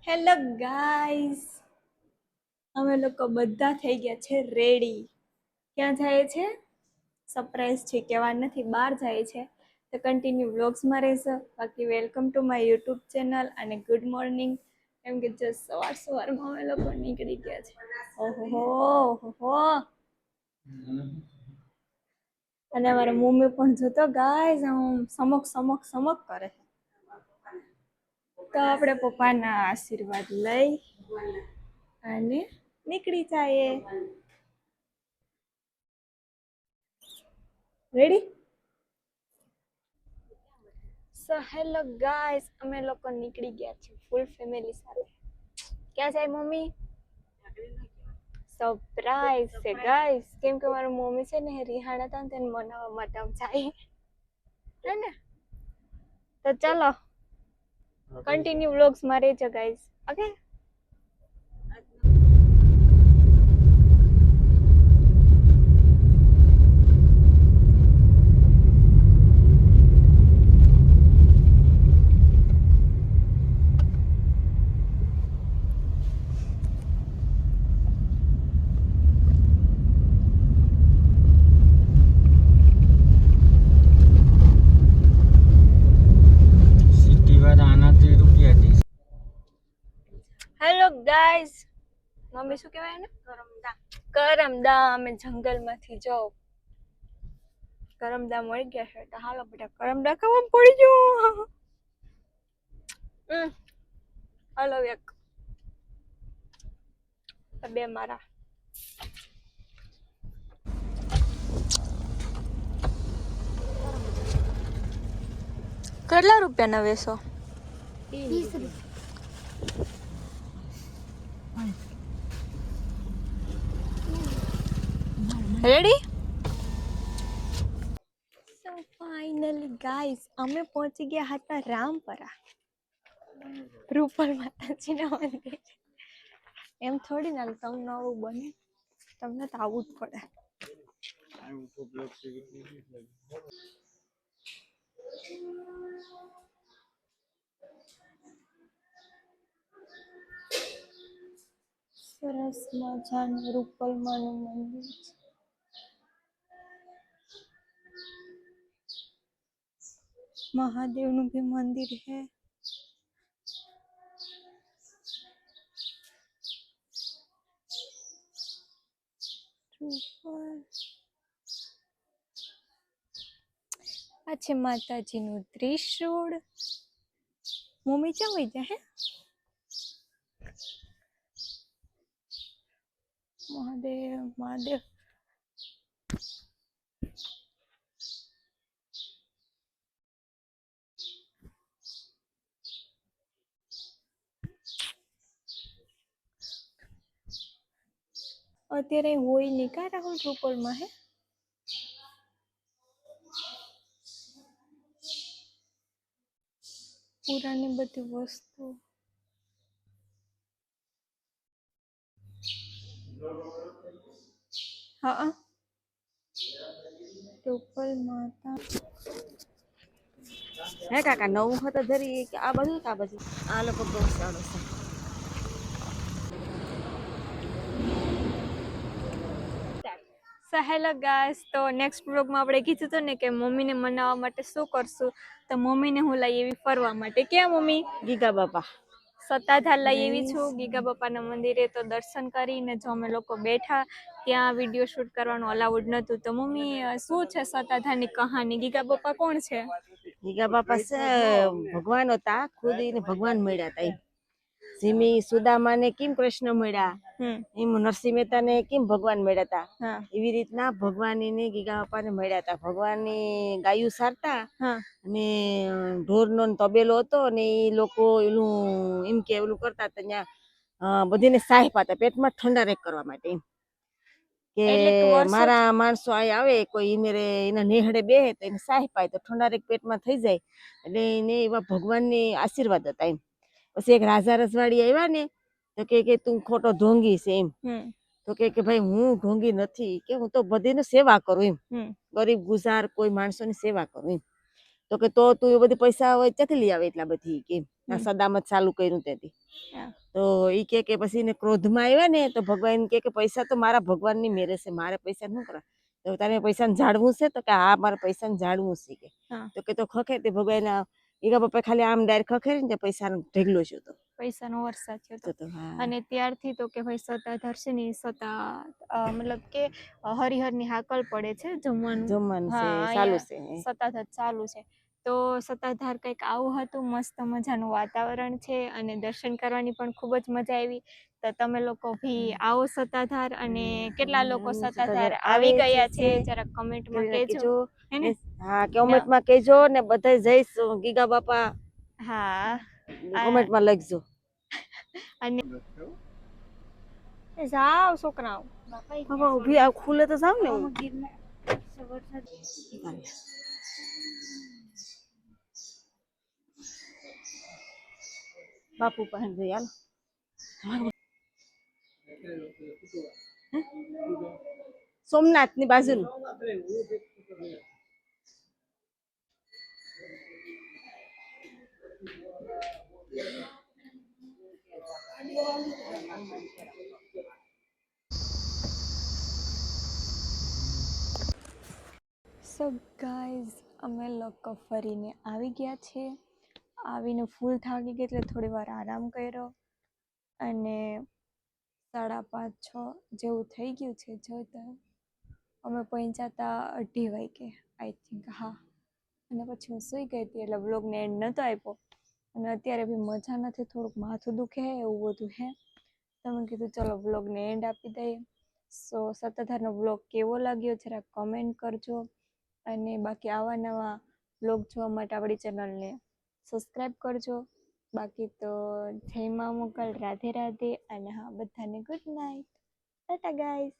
Hello guys, અમે લોકો બધા થઈ ગયા છે રેડી. ક્યાં જાય છે? સરપ્રાઈઝ છે, કહેવા નથી, બહાર જાય છે. તો કન્ટિન્યુ વ્લોગ્સમાં રહેશો. બાકી welcome to my YouTube channel અને ગુડ મોર્નિંગ. એમ કે જો સવારમાં અમે લોકો નીકળી ગયા છે. ઓહો. અને અમારા મમ્મી પણ જોતો ગાઈઝ આમ સમક કરે. તો આપણે પપ્પાના આશીર્વાદ લઈ અને નીકળી જાય. રેડી? સો હેલો ગાઈસ, અમે લોકો નીકળી ગયા છે ફૂલ ફેમિલી સાથે. ક્યાં જાય મમ્મી? સરપ્રાઈઝ છે ગાઈસ, કેમ કે મારી મમ્મી છે ને રિહાણા હતા ને તેને મનાવવા માટે આમ જાય હે ને. તો ચાલો કન્ટિન્યુ વ્લોગ્સમાં રહેજો guys. Okay. Hello guys, mummy શું કહેવાય ને? કરમદા. અમે જંગલમાંથી જો કરમદા મળી ગયા છે. તો હાલો બેટા કરમદા ખાવા પડી ગયો. હાલો એક બે મારા. કેટલા રૂપિયાના વેસો? 20 રૂપિયા. રેડી? સો ફાઇનલી ગાઈસ, અમે પહોંચી ગયા હતા રામપરા, રૂપલ માતાજીના મંદિર. એમ થોડી ના તમને આવું બને, તમને તો આવવું જ પડે. સરસ મજાનું રૂપલમાનું મંદિર છે. મહાદેવનું भी મંદિર है. આ છે માતાજીનું ત્રિશૂળ. મમ્મી ક્યાં વઈ જાય હે? મહાદેવ. અત્યારે હોય નહીં કા રાહુલ રૂપલમાં હે? પુરાની બધી વસ્તુ. હા, રૂપલ માતા. હે કાકા નવું હતું ધરી આ બધું આ બધું આ લોકો ગૌશાળો છે. હેલો ગાઈસ, તો નેક્સ્ટ બ્લોગમાં આપણે કીધું હતું ને કે મમ્મીને મનાવવા માટે શું કરશું. તો મમ્મીને હું લઈ એવી ફરવા માટે. ક્યાં મમ્મી? ગીગા બાપા સત્તાધાર લઈ એવી છું ગીગા બાપાના મંદિરે. તો દર્શન કરીને જો અમે લોકો બેઠા, ત્યાં વિડીયો શૂટ કરવાનું અલાઉડ નહોતું. તો મમ્મી શું છે સત્તાધારની કહાની? ગીગા બાપા કોણ છે? ગીગા બાપા છે ભગવાન હતા, ખુદ એને ભગવાન મળ્યા હતા. સિમી સુદામાને કેમ કૃષ્ણ મળ્યા, એમ નરસિંહ મહેતાને કેમ ભગવાન મળ્યા હતા, એવી રીતના ભગવાન એને ગીગા બાપાને મળ્યા હતા. ભગવાનની ગાયું સારતા અને ઢોરનો તબેલો હતો ને એ લોકો એનું એમ કે ઓલું કરતા હતા ત્યાં બધીને સાહ પાતા પેટમાં ઠંડા રેક કરવા માટે. એમ કે મારા માણસો અહીં આવે કોઈ એના નેહડે બેહે તો એને સાહ પાય તો ઠંડા રેક પેટમાં થઈ જાય. એટલે એને એવા ભગવાનને આશીર્વાદ હતા. એમ પછી એક રાજા રજવાડી આવ્યા ને તો કે તું ખોટો ઢોંગી છે. એમ તો કે ભાઈ હું ઢોંગી નથી, કે હું તો બધીની સેવા કરું. એમ ગરીબ ગુજાર કોઈ માણસોની સેવા કરું. એમ તો કે તો તું એ બધી પૈસા હોય ક્યાંથી લઈ આવે એટલા બધી કે આ હમ. સદામત ચાલુ કર્યું તેથી હા. તો ઈ કે પછી એને ક્રોધમાં આવ્યા ને તો ભગવાન કે પૈસા તો મારા ભગવાનની મેરે છે, મારે પૈસા શું કરવા, તો તારે પૈસાને જાળવું છે, તો કે હા મારે પૈસાને જાળવું છે કે હા. તો કે તો ખખે તે ભગવાન ઈગા પપ્પા ખાલી આમ ડાયરેક્ટ ખખેરી ને પૈસાનો ઢગલો છે તો પૈસાનો વરસાદ થયો હતો. તો હા અને ત્યારથી તો કે ભાઈ સત્તાધાર છે ને મતલબ કે હરિહરની હાકલ પડે છે જમવાનું. જમવાનું છે હા, ચાલુ અહીંયા છે સત્તાધાર ચાલુ છે. તો સત્તાધાર કંઈક આવું હતું, મસ્ત મજાનું વાતાવરણ છે અને દર્શન કરવાની પણ ખૂબ જ મજા આવી. તો તમે લોકો ભી આવો સત્તાધાર, અને કેટલા લોકો સત્તાધાર આવી ગયા છે જરા કમેન્ટમાં કહેજો. હે ને? હા, કોમેન્ટમાં કહેજો ને બધા જઈશ ગીગા બાપા હા, કોમેન્ટમાં લખજો. અને જાવ છોકરાઓ બાપા ઊભી આ ખુલે તો જાવ ને હું. બાપુ પાસે જઈ હાલ. સોમનાથ ની બાજુ સો ગાઈઝ, અમે લોકો ફરીને આવી ગયા છે. આવીને ફૂલ થાકી ગઈ એટલે થોડી વાર આરામ કર્યો અને 5:30-6 જેવું થઈ ગયું છે. જોતા અમે પહોંચ્યા હતા 2:30 વાગે આઈ થિંક. હા, અને પછી હું સૂઈ ગઈ હતી એટલે વ્લોગને એન્ડ નહોતો આપ્યો. અને અત્યારે બી મજા નથી, થોડુંક માથું દુખે હે એવું બધું હે. તમે કીધું ચલો વ્લોગને એન્ડ આપી દઈએ. સો સત્તાધારનો વ્લોગ કેવો લાગ્યો જરા કમેન્ટ કરજો. અને બાકી આવા નવા વ્લોગ જોવા માટે આપણી ચેનલને સબસ્ક્રાઈબ કરજો. બાકી તો જય મા મોગલ, રાધે રાધે, અને હા બધાને ગુડ નાઇટ, ટાટા ગાઈઝ.